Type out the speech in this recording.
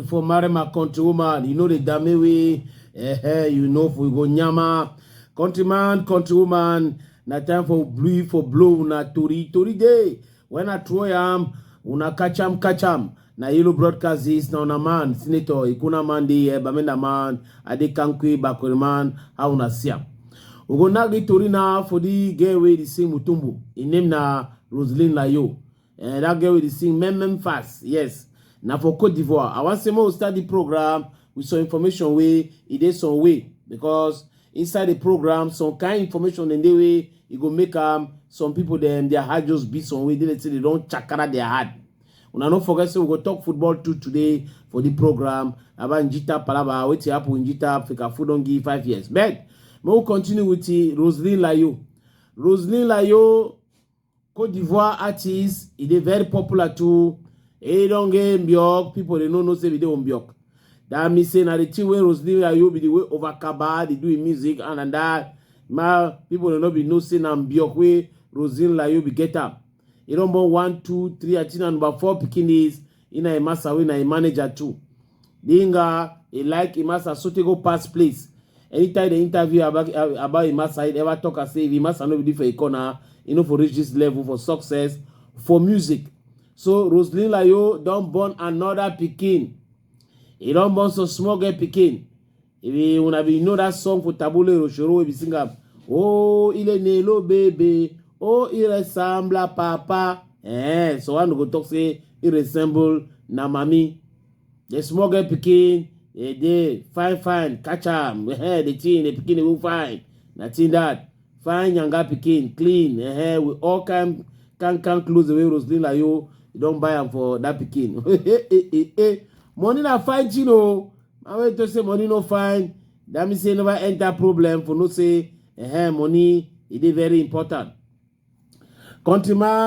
for marry my countrywoman. You know the dame way. You know for go nyama. Countryman, countrywoman. Na time for blow na tori day. When I throw am, una catch am. Na yellow broadcast is na una man, senator, ikuna man de bamenda man, ade kankwe bakwe man, how una siam. We go now get tori na for the girl wey dey sing Mutumbu. In name na Roseline Layo. That girl wey dey sing Mem fast. Yes. Now for Côte d'Ivoire. I want to say more start the program with some information way it is some way because inside the program some kind of information in the way it go make some people them their heart just beat some way they say they don't chakara their heart. Una no forget so we go talk football too today for the program about Njita Palaba what happen in Njita Africa food don't give 5 years. But we'll continue with the Roseline Layo. Roseline Layo, Côte d'Ivoire artist, it is very popular too. He don't get Mbiok, people they know say we don't Mbiok. That means say na the thing where Roseline Layo be the way over Kaba, they do music and that. Ma people don't know be no say na Mbiok way Roseline Layo be get up. He don't born 1, 2, 3, I think number 4 pikinis in a massa when a manager too. Dinga, he like a massa so to go past place. Anytime they interview about a massa, he ever talk and say if he massa no be for a corner, you know, for reach this level for success, for music. So Roseline Layo don't born another pikin. He don't born so small girl pikin. If you wanna be know that song for Tabule Rochero, we be sing up. Oh, il est né le bébé. Oh, il ressemble à papa. So one go talk say he resemble na mami. The small girl pikin, they fine, catch am. The thing, the pikin will fine. Nothing that. Fine younger pikin, clean. We all can close the way Roseline Layo. You don't buy them for that pikin. Money na fine, you know. I wait to say money no fine. That means say never enter problem for no say money it is very important. Countryman.